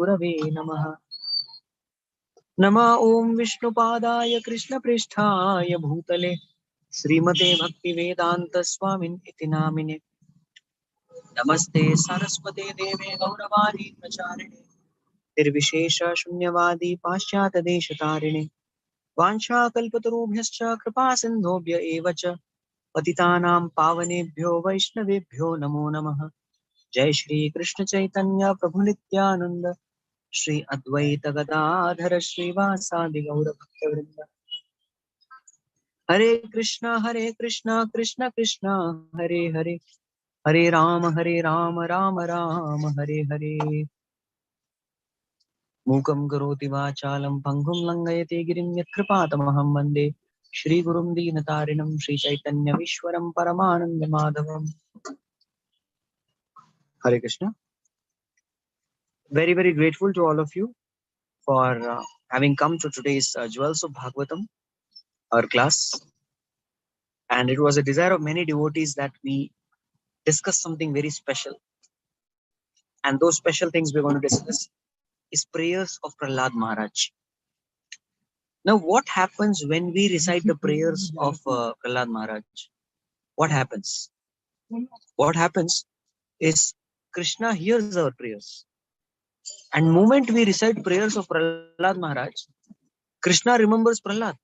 Gurave Namaha. Nama Om Vishnupadaya Krishna Pristhaya Bhutale Srimate Bhakti Vedanta Swamin Iti Namine. Namaste Saraswate Deve Gauravani Pracharine Nirvishesha Shunyavadi Paschata Deshatarine Vansha Kalpatarubhyascha Kripa Sindhobhya Evacha Patitanam Pavanebhyo Vaishnavebhyo Namo Namaha. Jai Shri Krishna Chaitanya Prabhu Nityananda Shri Advaita Gadadhara Srivasadi Gaura Bhaktavrinda. Hare Krishna Krishna Krishna Hare Hare Hare Rama Rama Rama Hare Hare. Mukam karoti vachalam pangum langayate girim yatkripatamaham vande Shri Gurum Deenatarinam Shri Chaitanya Vishwaram Paramananda Madhavam. Hare Krishna. Very, very grateful to all of you for having come to today's Jewels of Bhagavatam, our class. And it was a desire of many devotees that we discuss something very special. And those special things we're going to discuss is prayers of Prahlada Maharaj. Now, what happens when we recite the prayers of Prahlada Maharaj? What happens? What happens is Krishna hears our prayers. And moment we recite prayers of Prahlada Maharaj, Krishna remembers Prahlad.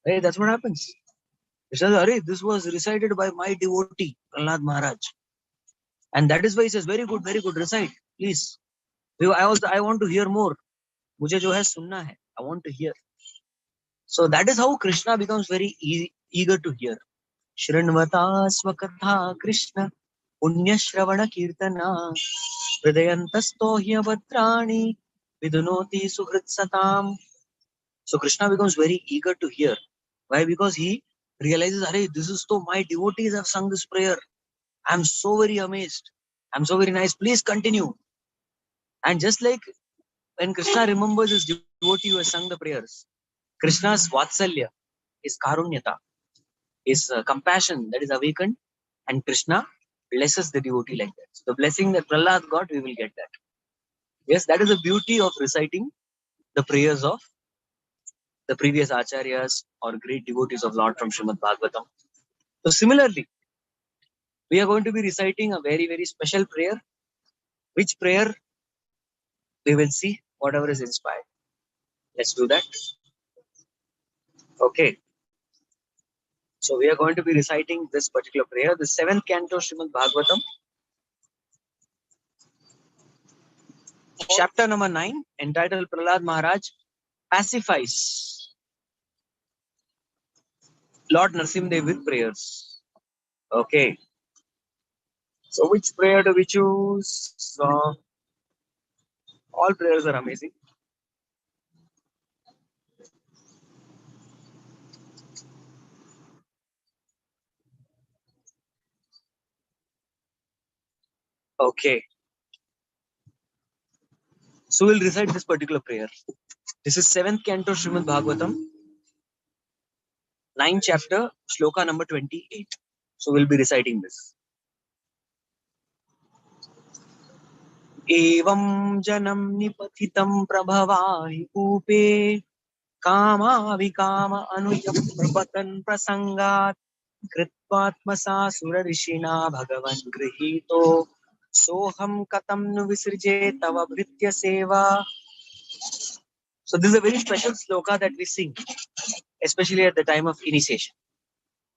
Hey, that's what happens. He says, Arey, this was recited by my devotee, Prahlada Maharaj. And that is why he says, very good, recite, please. I want to hear more. Mujhe jo hai sunna hai. I want to hear. So that is how Krishna becomes very eager to hear. Shrinvata swakatha Krishna punya shravana kirtana hridayantastohya vatrani vidunoti suhritsatam. So Krishna becomes very eager to hear. Why? Because he realizes, Arey, this is so my devotees have sung this prayer. I'm so very amazed. I'm so very nice. Please continue. And just like when Krishna remembers his devotee who has sung the prayers, Krishna's Vatsalya, his Karunyata, his compassion that is awakened, and Krishna blesses the devotee like that. So the blessing that Prahlad got, we will get that. Yes, that is the beauty of reciting the prayers of the previous acharyas or great devotees of Lord from Srimad Bhagavatam. So similarly, we are going to be reciting a very, very special prayer. Which prayer? We will see, whatever is inspired. Let's do that. Okay. So we are going to be reciting this particular prayer, the 7th canto Srimad Bhagavatam, chapter number 9, entitled Prahlada Maharaj pacifies Lord Narasimhadev with prayers. Okay. So which prayer do we choose? All prayers are amazing. Okay. So we'll recite this particular prayer. This is 7th canto Srimad Bhagavatam, 9th chapter, shloka number 28. So we'll be reciting this. Evam janam nipathitam prabhavahi upe kama vikama anujam prabhatan prasangat kritvatmasa surarishina bhagavan grihito soham katam nu visrije tava bhritya seva. So this is a very special sloka that we sing, especially at the time of initiation.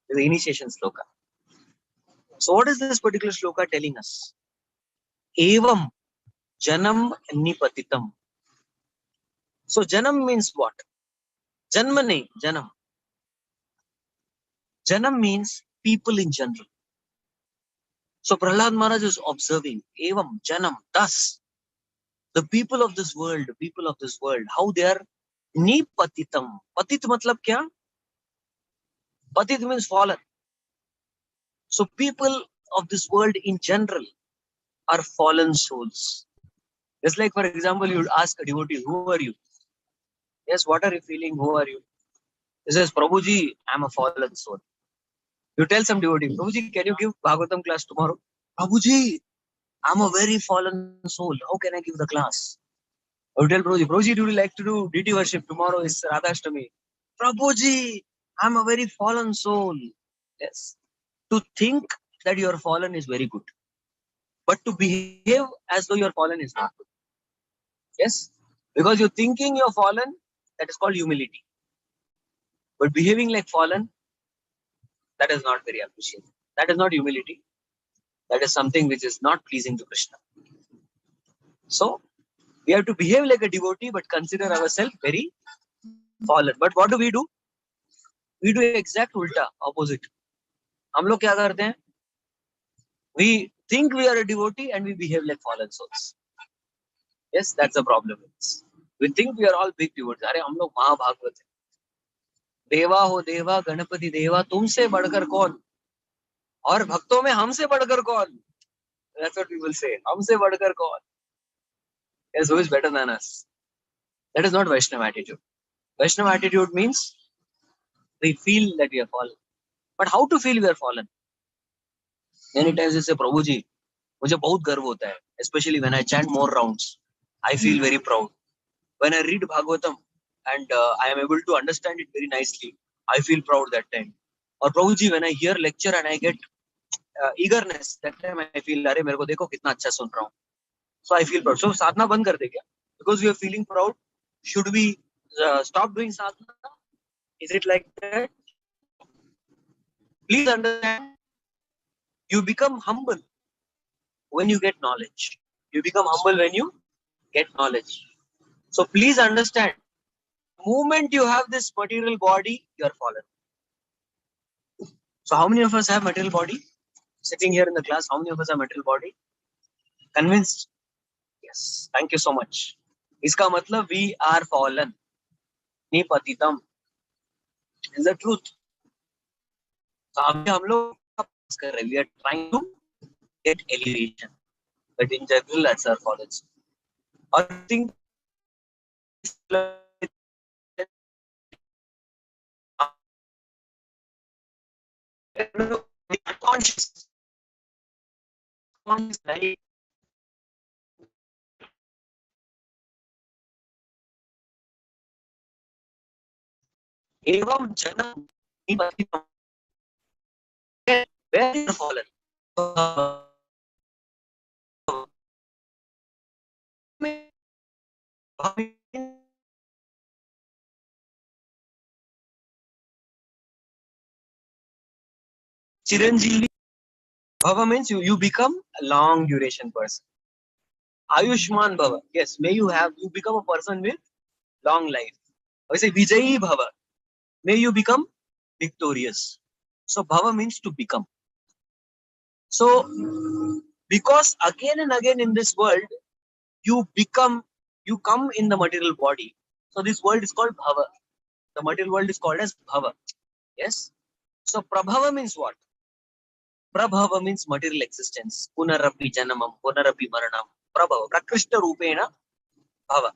The initiation sloka. So what is this particular sloka telling us? Evam janam nipatitam. So janam means what? Janmane, janam. Janam means people in general. So Prahlada Maharaj is observing, evam janam, thus the people of this world, how they are nipatitam. Patit matlab kya? Patit means fallen. So people of this world in general are fallen souls. Just like, for example, you would ask a devotee, who are you? Yes, what are you feeling? Who are you? He says, Prabhuji, I'm a fallen soul. You tell some devotee, Prabhuji, can you give Bhagavatam class tomorrow? Prabhuji, I'm a very fallen soul. How can I give the class? I would tell Prabhuji, Prabhuji, do you like to do deity worship? Tomorrow is Radhashtami. Prabhuji, I'm a very fallen soul. Yes. To think that you are fallen is very good. But to behave as though you are fallen is not good. Yes. Because you're thinking you're fallen, that is called humility. But behaving like fallen, that is not very appreciated. That is not humility. That is something which is not pleasing to Krishna. So, we have to behave like a devotee, but consider ourselves very fallen. But what do? We do exact ulta, opposite. हम लोग क्या करते हैं? We think we are a devotee and we behave like fallen souls. Yes, that's the problem. We think we are all big devotees. अरे हम लोग महाभागवत हैं. देवा हो देवा गणपति देवा तुमसे बढ़कर कौन? और भक्तों में हमसे बढ़कर कौन? That's what people say. हमसे बढ़कर कौन? Yes, who is better than us? That is not Vaishnava attitude. Vaishnava attitude means we feel that we are fallen. But how to feel we are fallen? Many times we say, Prabhuji, मुझे बहुत गर्व होता है. Especially when I chant more rounds, I feel very proud. When I read Bhagavatam and I am able to understand it very nicely, I feel proud that time. Or Prabhuji, when I hear lecture and I get eagerness, that time I feel, अरे मेरे को देखो कितना अच्छा सुन रहा हूँ. So I feel proud. So साधना बंद कर दे क्या? Because we are feeling proud. Should we stop doing sadhana? Is it like that? Please understand, you become humble when you get knowledge. You become humble when you get knowledge. So please understand, the moment you have this material body, you are fallen. So how many of us have material body? Sitting here in the class, how many of us have material body? Convinced? Yes. Thank you so much. इसका मतलब we are fallen. निपतितम. Is the truth. So हम लोग कर रहे. We are trying to get elevation. But in general, that's our faults. I think unconscious. एवं जन्म निपतितम. Where is the fallen? Chiranjeevi. Bhava means you become a long duration person. Ayushman Bhava. Yes, may you become a person with long life. I say Vijayi Bhava. May you become victorious. So Bhava means to become. So because again and again in this world, you come in the material body. So this world is called Bhava. The material world is called as Bhava. Yes. So Prabhava means what? Prabhava means material existence. Punarapi janamam, punarapi maranam. Prabhava. Prakrishta rupena bhava.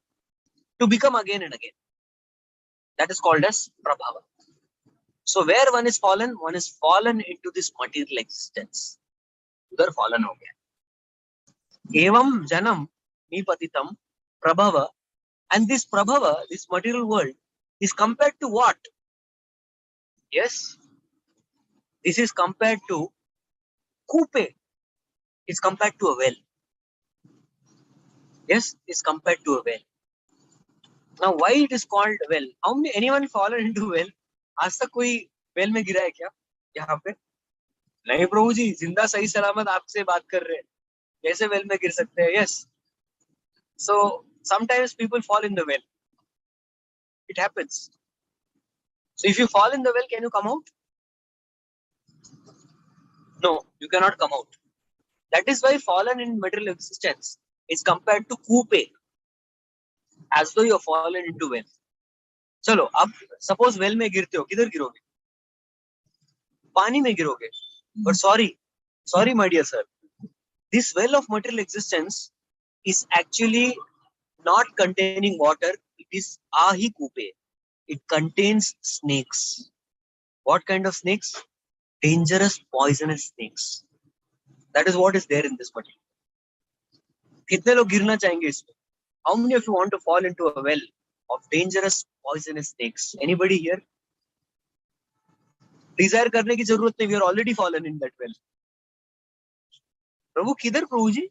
To become again and again. That is called as Prabhava. So where one is fallen into this material existence. Udhar fallen ho gaya. Evam janam nipatitam Prabhava. And this Prabhava, this material world, is compared to what? Yes. This is compared to Kupe. It's compared to a well. Yes, it's compared to a well. Now, why it is called well? Anyone fallen into well? आज तक कोई well में गिरा है क्या? यहाँ पे? नहीं प्रभु जी, जिंदा सही सलामत आपसे बात कर रहे हैं. कैसे well में गिर सकते हैं? Yes. So sometimes people fall in the well. It happens. So if you fall in the well, can you come out? No, you cannot come out. That is why fallen in material existence is compared to Kupe. As though you have fallen into well. चलो अब suppose well में गिरते हो, किधर गिरोगे? पानी में गिरोगे. But sorry my dear sir, this well of material existence is actually not containing water. It is ahi kupe. It contains snakes. What kind of snakes? Dangerous, poisonous snakes. That is what is there in this material. कितने लोग गिरना चाहेंगे इसमें? How many of you want to fall into a well of dangerous poisonous snakes? Anybody here? Desire करने की जरूरत नहीं. We are already fallen in that well. प्रभु किधर प्रभु जी?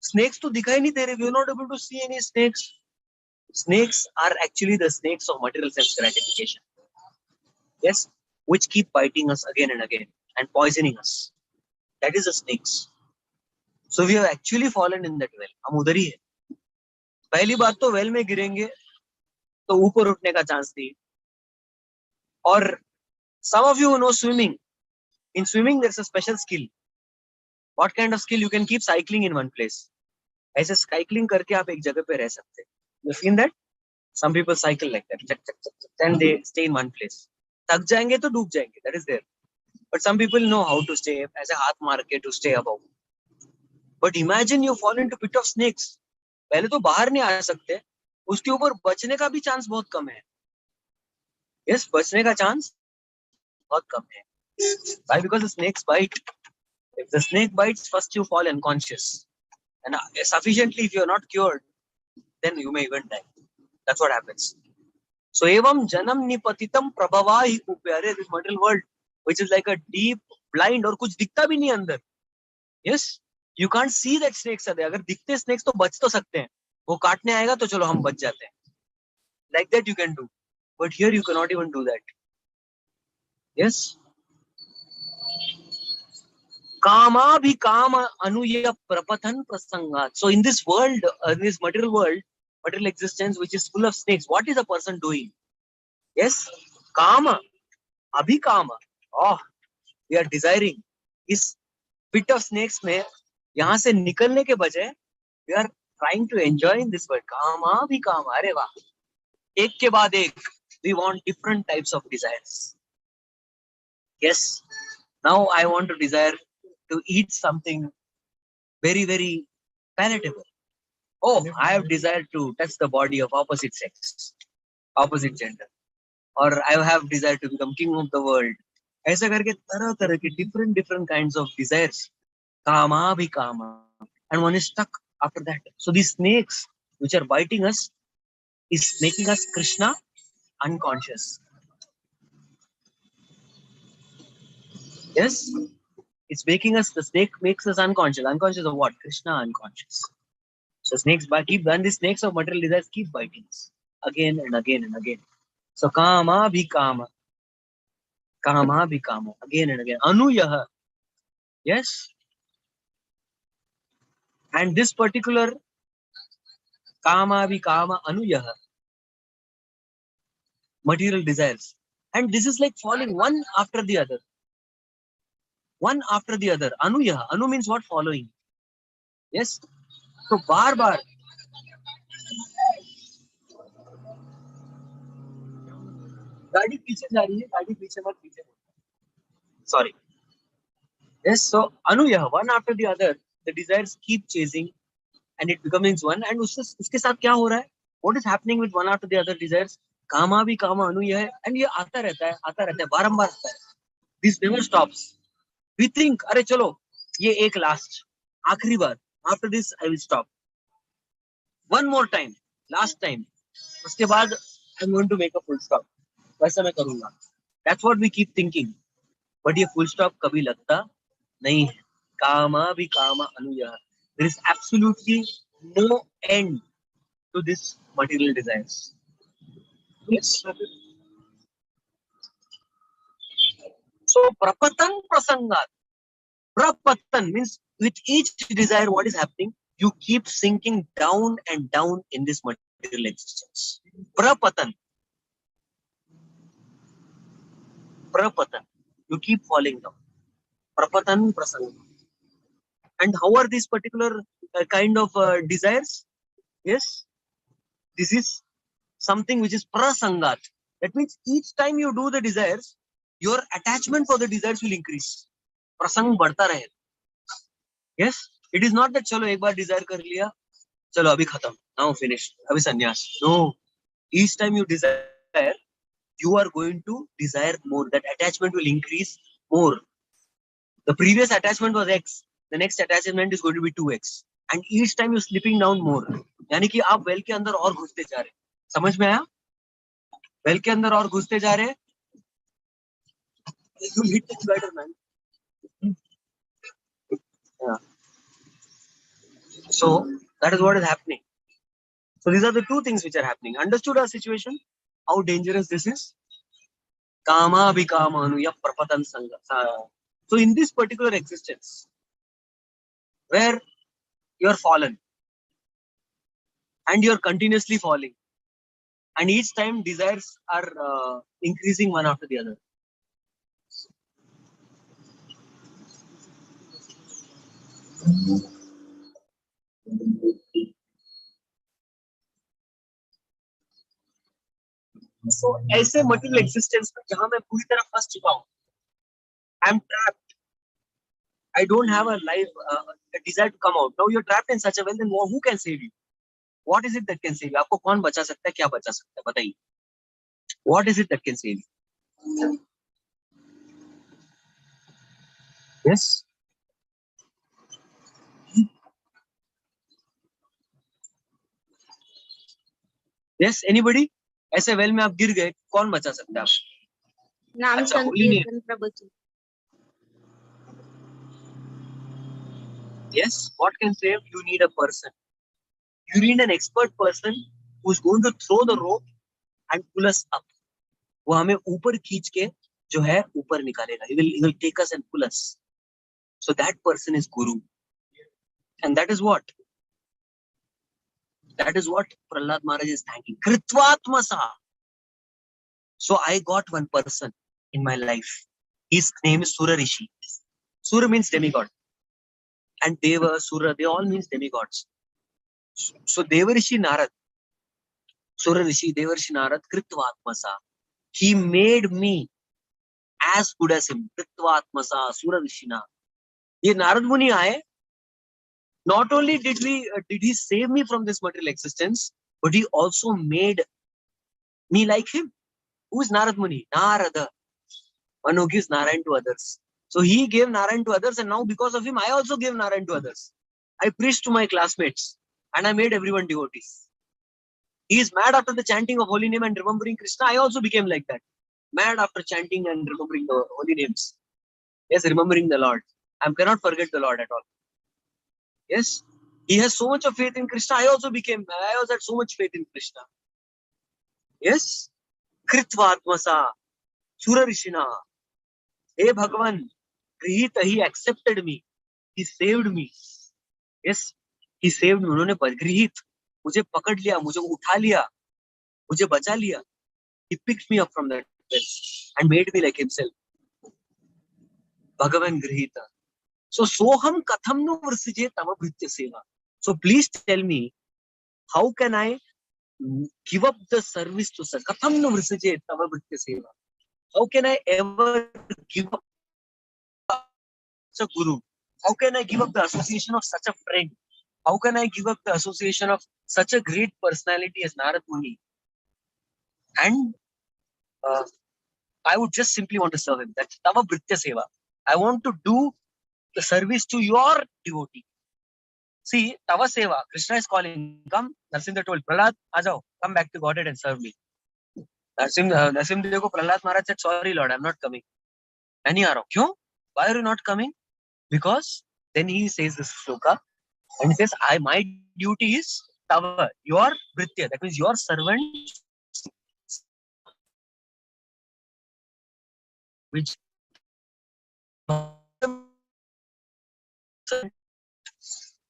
Snakes तो दिखाई नहीं दे रहे. We are not able to see any snakes. Snakes are actually the snakes of material sense gratification. Yes, which keep biting us again and again and poisoning us. That is the snakes. So we have actually fallen in that well. हम उधर ही है. पहली बात तो well में गिरेंगे तो ऊपर उठने का चांस नहीं. और some of you know swimming. In swimming there's a special skill. What kind of skill? You can keep cycling in one place. ऐसे cycling करके आप एक जगह पे रह सकते हैं. You seen that? Some people cycle like that. And they stay in one place. थक जाएंगे तो डूब जाएंगे. That is there. But some people know how to stay. ऐसे हाथ मार के to stay above. But imagine you fall into pit of snakes. पहले तो बाहर नहीं आ सकते. उसके ऊपर बचने का भी चांस बहुत कम है. Yes, बचने का चांस बहुत कम है. Why? Because the snakes bite. If the snake bites, first you fall unconscious. And sufficiently, if you are not cured, then you may even die. That's what happens. So, evam janam nipatitam prabhavahi upyare, this material world, which is like a deep blind और कुछ दिखता भी नहीं अंदर. Yes, you can't see that snakes are there. अगर दिखते snakes तो बच तो सकते हैं. वो काटने आएगा तो चलो हम बच जाते हैं. Like that you can do. But here you cannot even do that. Yes. Kama bhi kama anuya prapathan prasangat. So in this world, in this material world, material existence which is full of snakes, what is a person doing? Yes, kama, abhikama. Oh, we are desiring. इस pit of snakes में यहाँ से निकलने के बजाय we are trying to enjoy in this world. Kama abhikama. अरे वाह. एक के बाद एक. We want different types of desires. Yes. Now I want to desire to eat something very, very palatable. Oh, I have desired to touch the body of opposite sex, opposite gender. Or I have desired to become king of the world. ऐसा करके तरह तरह के different kinds of desires. Kama bhi kama. And one is stuck after that. So these snakes which are biting us is making us Krishna unconscious. Yes? It's making us, the snake makes us unconscious. Unconscious of what? Krishna unconscious. So snakes keep, and the snakes of material desires keep biting us again and again and again. So kama bhi kama. Kama bhi kama. Again and again. Anuyaha. Yes. And this particular kama bhi kama anuyaha. Material desires. And this is like falling one after the other. One after the other. Anuyaha. Anu means what? Following. Yes. So बार बार गाड़ी पीछे जा रही है, गाड़ी पीछे मत पीछे. Sorry. Yes. So anuyaha, one after the other, the desires keep chasing, and it becomes one. And उसके साथ क्या हो रहा है? What is happening with one after the other desires? कामा भी कामा अनुयाहा है, and ये आता रहता है, बारंबार आता है. This never stops. We think, अरे चलो, ये एक last, आखिरी बार. After this, I will stop. One more time, last time. उसके बाद I'm going to make a full stop. वैसा मैं करूँगा. That's what we keep thinking. But ये full stop कभी लगता नहीं है. कामा भी कामा अनुयाहा. There is absolutely no end to this material desires. Yes. So prapatan prasangat. Prapatan means with each desire, what is happening? You keep sinking down and down in this material existence. Prapatan. Prapatan. You keep falling down. Prapatan prasangat. And how are these particular kind of desires? Yes. This is something which is prasangat. That means each time you do the desires, your attachment for the desires will increase. Prasang बढ़ता रहे. Yes. It is not that चलो एक बार desire कर लिया, चलो अभी खत्म, now finished, अभी संन्यास. No. Each time you desire, you are going to desire more. That attachment will increase more. The previous attachment was X. The next attachment is going to be 2X. and each time you're slipping down more. यानी कि आप well के अंदर और घुसते जा रहे हैं. समझ में आया? Well के अंदर और घुसते जा रहे हैं. You'll hit it better, man. Yeah. So that is what is happening. So these are the two things which are happening. Understood our situation? How dangerous this is? Kama abhikama anuya prapatan sangha. So in this particular existence, where you are fallen and you are continuously falling, and each time desires are increasing one after the other. So ऐसे material existence में जहाँ मैं पूरी तरह फंस चुका हूँ, I am trapped. I don't have a life, a desire to come out. Now you're trapped in such a way, then who can save you? What is it that can save you? आपको कौन बचा सकता है? क्या बचा सकता है? बताइए. What is it that can save you? Yes. Yes. Anybody? ऐसे वेल में आप गिर गए, कौन बचा सकता है आप? नाम संकीर्तन प्रवचन. Yes. What can save? You need a person. You need an expert person who's going to throw the rope and pull us up. वो हमें ऊपर खींच के जो है ऊपर निकालेगा. He will take us and pull us. So that person is Guru. And that is what? That is what Prahlada Maharaj is thanking. Kritvatmasa. So I got one person in my life. His name is Sura Rishi. Sura means demigod. And Deva, Sura, they all means demigods. So Deva Rishi Narad, Sura Rishi, Deva Rishi Narad, Kritvatmasa. He made me as good as him. Kritvatmasa, Sura Rishina. Ye Narad Muni aaye. Not only did he save me from this material existence, but he also made me like him. Who is Narad Muni? Narada. One who gives Narayan to others. So he gave Narayan to others, and now because of him, I also gave Narayan to others. I preached to my classmates, and I made everyone devotees. He is mad after the chanting of holy name and remembering Krishna. I also became like that. Mad after chanting and remembering the holy names. Yes, remembering the Lord. I cannot forget the Lord at all. Yes, he has so much of faith in Krishna. I also had so much faith in Krishna. Yes, Kritvatmasa, Sura Rishina. Hey Bhagavan, he accepted me. He saved me. Yes, he saved me. उन्होंने परिगृहित, मुझे पकड़ लिया, मुझे उठा लिया, मुझे बचा लिया. He picked me up from that place and made me like himself. Bhagavan Grihita. So soham katham nu vrsije tava bhritya seva. So please tell me, how can I give up the service to sir? Katham nu vrsije tava bhritya seva. How can I ever give up such a guru? How can I give up the association of such a friend? How can I give up the association of such a great personality as Narad Muni? And I would just simply want to serve him. That's tava bhritya seva. I want to do the service to your devotee. See, Tava Seva, Krishna is calling, come. Narsimha told, Prahlad, ajao, come back to Godhead and serve me. Narsimha ko Prahlad Maharaj said, sorry Lord, I'm not coming. And Kyun? Why are you not coming? Because then he says this sloka, and he says, my duty is Tava, your Bhritya, that means your servant, which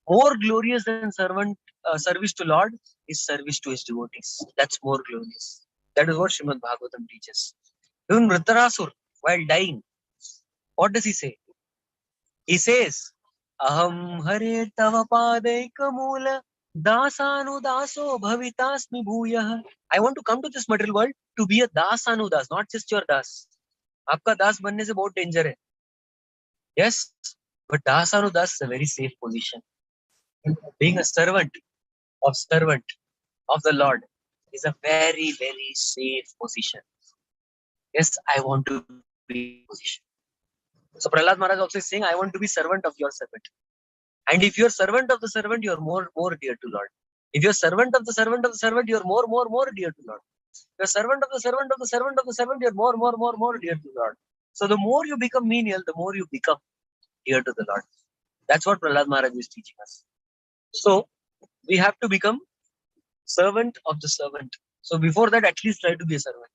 more glorious than service to Lord is service to his devotees. That's more glorious. That is what Srimad Bhagavatam teaches. Even Vritarasur, while dying, what does he say? He says, Aham hare tava padaika mula dasanu daso bhavitasmi bhuyah. I want to come to this material world to be a dasanu das, not just your das. Aapka das banne se bahut danger hai. Yes, but dasanu das is a very safe position. Being a servant of the Lord is a very, very safe position. Yes, I want to be in position. So Prahlad Maharaj also is saying, I want to be servant of your servant. And if you're servant of the servant, you're more dear to Lord. If you're servant of the servant of the servant, you're more dear to Lord. If you're servant of the servant of the servant of the servant, you're more dear to Lord. So the more you become menial, the more you become dear to the Lord. That's what Prahlada Maharaja is teaching us. So we have to become servant of the servant. So before that, at least try to be a servant.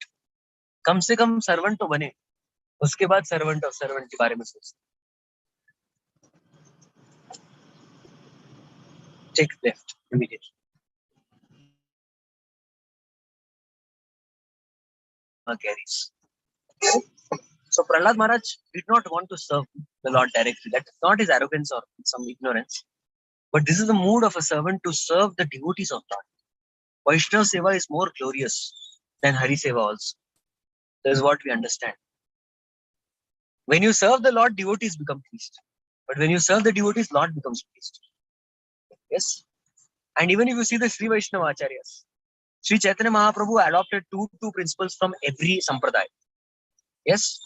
कम से कम servant तो बने. उसके बाद servant of servant के बारे में सोचते. Take left immediately. Carries. So Prahlada Maharaj did not want to serve the Lord directly. That's not his arrogance or some ignorance. But this is the mood of a servant to serve the devotees of Lord. Vaishnava Seva is more glorious than Hari Seva also. That is what we understand. When you serve the Lord, devotees become pleased. But when you serve the devotees, Lord becomes pleased. Yes. And even if you see the Sri Vaishnava Acharyas, Sri Chaitanya Mahaprabhu adopted two principles from every sampradaya. Yes.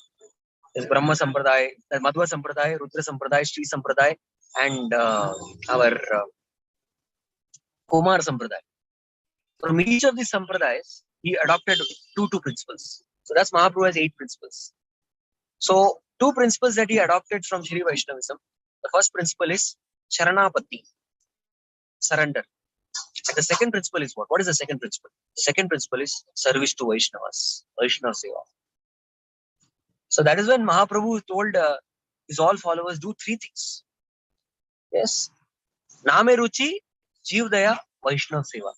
There's Brahma Sampradaya, Madhva Sampradaya, Rudra Sampradaya, Sri Sampradaya, and our Kumar Sampradaya. From each of these sampradayas, he adopted two principles. So that's Mahaprabhu has 8 principles. So 2 principles that he adopted from Sri Vaishnavism. The first principle is Sharanapati, surrender. And the second principle is what? What is the second principle? The second principle is service to Vaishnavas, Vaishnava Seva. So that is when Mahaprabhu told his all followers, do 3 things. Yes. Name Ruchi, Jeev Daya, Vaishnava Seva.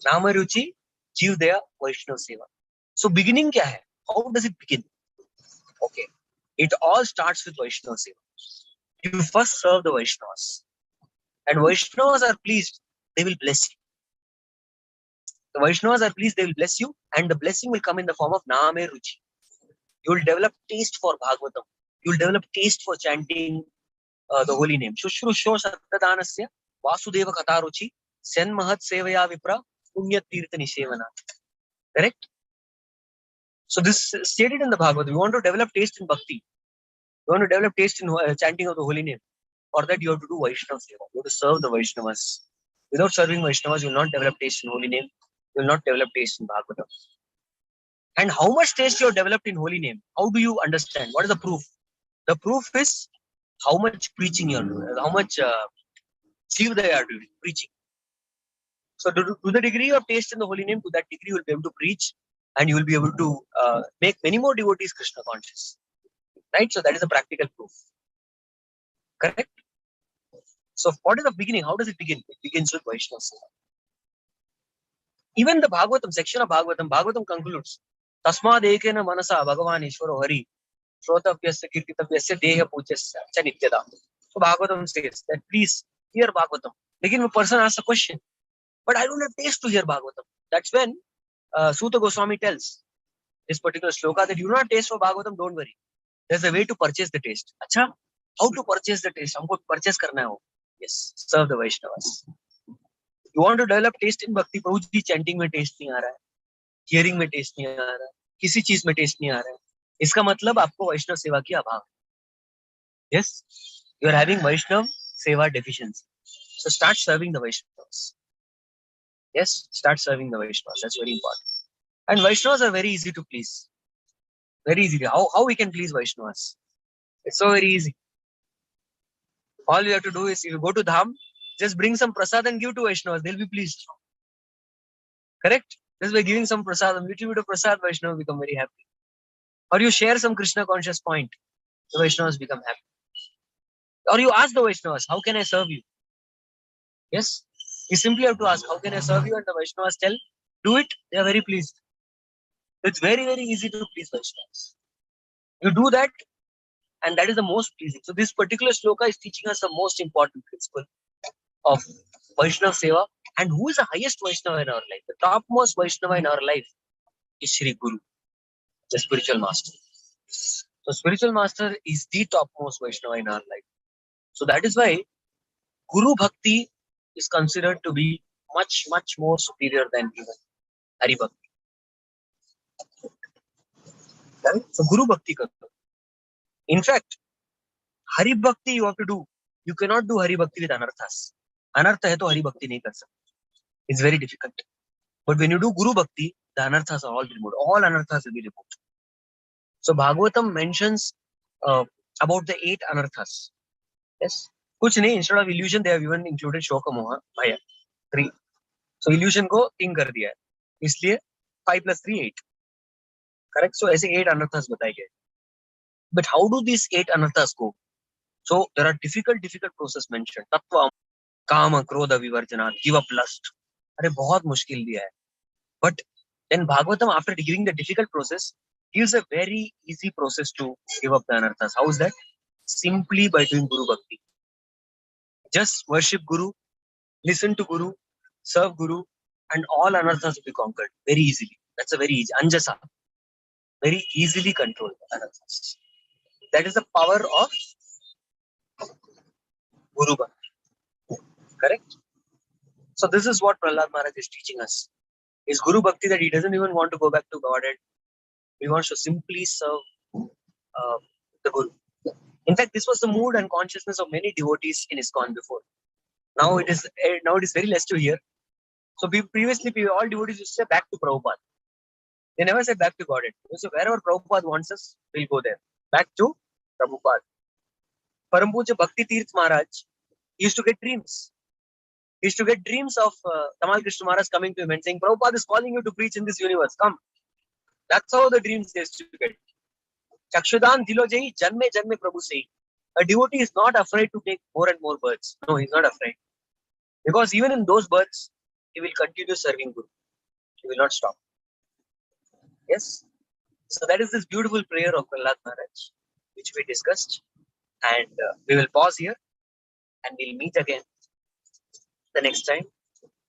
Name Ruchi, Jeev Daya, Vaishnava Seva. So beginning kya hai? How does it begin? Okay. It all starts with Vaishnava Seva. You first serve the Vaishnavas. And Vaishnavas are pleased, they will bless you. The Vaishnavas are pleased, they will bless you. And the blessing will come in the form of Name Ruchi. You will develop taste for Bhagavatam. You will develop taste for chanting the holy name. Shushrusho Sattadanasya Vasudeva Kataruchi Sen Mahat Sevaya Vipra Punya Tirtha Nishevana. Correct? So this is stated in the Bhagavatam. You want to develop taste in Bhakti. You want to develop taste in chanting of the holy name. For that you have to do Vaishnava Seva. You have to serve the Vaishnavas. Without serving Vaishnavas, you will not develop taste in holy name. You will not develop taste in Bhagavatam. And how much taste you have developed in holy name? How do you understand? What is the proof? The proof is how much preaching you are doing, how much Jiva they are doing, preaching. So to the degree of taste in the holy name, to that degree you will be able to preach and you will be able to make many more devotees Krishna conscious. Right? So that is a practical proof. Correct? So what is the beginning? How does it begin? It begins with Vaishnava Seva. Even the Bhagavatam, section of Bhagavatam concludes, Tasmad ekena manasa Bhagavan Ishvaro Hari Shrotavyasya Kirtitavyasya Deha Pujasya Cha Nityada. So Bhagavatam says that please hear Bhagavatam. Again, a person asks a question, but I don't have taste to hear Bhagavatam. That's when Suta Goswami tells this particular shloka that you do not taste for Bhagavatam, don't worry. There's a way to purchase the taste. Acha, how to purchase the taste? Humko purchase karna hai wo. Yes, serve the Vaishnavas. You want to develop taste in Bhakti, Prabhu ji chanting में taste नहीं आ रहा है, hearing में taste नहीं आ रहा है, किसी चीज में taste नहीं आ रहा है. इसका मतलब आपको वैष्णव सेवा की अभाव है. Yes, you are having Vaishnav Seva deficiency. So start serving the Vaishnavas. Yes, start serving the Vaishnavas. That's very important. And Vaishnavas are very easy to please. Very easy. How we can please Vaishnavas? It's so very easy. All you have to do is, if you go to Dham, just bring some prasad and give to Vaishnavas. They'll be pleased. Correct? Just by giving some prasad, a little bit of prasad, Vaishnavas become very happy. Or you share some Krishna conscious point, the Vaishnavas become happy. Or you ask the Vaishnavas, how can I serve you? Yes? You simply have to ask, how can I serve you? And the Vaishnavas tell, do it. They are very pleased. It's very, very easy to please Vaishnavas. You do that, and that is the most pleasing. So this particular shloka is teaching us the most important principle of Vaishnava Seva. And who is the highest Vaishnava in our life? The topmost Vaishnava in our life is Shri Guru, the spiritual master. So spiritual master is the topmost Vaishnava in our life. So that is why Guru Bhakti is considered to be much, much more superior than even Hari Bhakti. So Guru Bhakti karo. In fact, Hari Bhakti you have to do You cannot do Hari Bhakti with anarthas. Anartha hai to Hari Bhakti nahi kar sakte. It's very difficult. But when you do Guru Bhakti, the anarthas are all removed. All anarthas will be removed. So Bhagavatam mentions about the 8 anarthas. Yes. Kuch nahi, instead of illusion, they have even included Shoka Moha, Bhaya, 3. So illusion को 3 कर दिया है. इसलिए 5 plus 3 8. Correct. So ऐसे 8 anarthas बताए गए. But how do these 8 anarthas go? So there are difficult process mentioned. Tattva, Kama, Krodha, Vivarjana, give up lust. अरे बहुत मुश्किल दिया है. But then Bhagavatam, after giving the difficult process, gives a very easy process to give up the anarthas. How is that? Simply by doing Guru Bhakti. Just worship Guru, listen to Guru, serve Guru, and all anarthas will be conquered very easily. That's a very easy. Anjasa. Very easily controlled anarthas. That is the power of Guru Bhakti. Correct? So this is what Prahlada Maharaj is teaching us. Is Guru Bhakti that he doesn't even want to go back to Godhead. He wants to simply serve the Guru. In fact, this was the mood and consciousness of many devotees in ISKCON before. Now it is very less to hear. So previously, all devotees used to say back to Prabhupada. They never said back to Godhead. So wherever Prabhupada wants us, we'll go there. Back to Prabhupada. Param Pujya Bhakti Tirth Maharaj used to get dreams. He used to get dreams of Tamal Krishna Maharaj coming to him and saying, Prabhupada is calling you to preach in this universe. Come. That's how the dreams they used to get. Chakshudan dilo jai janme janme Prabhu say. A devotee is not afraid to take more and more births. No, he's not afraid. Because even in those births, he will continue serving Guru. He will not stop. Yes. So that is this beautiful prayer of Prahlada Maharaj, which we discussed. And we will pause here and we'll meet again the next time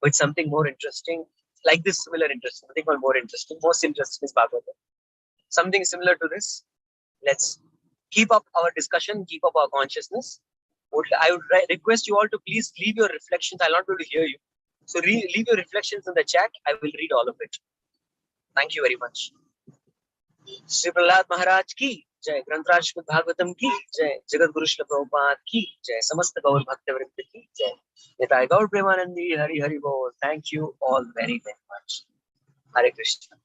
with something more interesting. Like this similar interest, something more interesting. Most interesting is Bhagavatam. Something similar to this. Let's keep up our discussion, keep up our consciousness. I would request you all to please leave your reflections. I'll not be able to hear you. So leave your reflections in the chat. I will read all of it. Thank you very much. Shri Prahlada Maharaj ki Jai, Grantraj Bhagavatam ki Jai, Jagat Guru Shri Prabhupada ki Jai, Samasta Gaur Bhakta Vrinda ki Jai, Nitai Gaur Premanandi, Hari Hari Bol. Thank you all very, very much. Hare Krishna.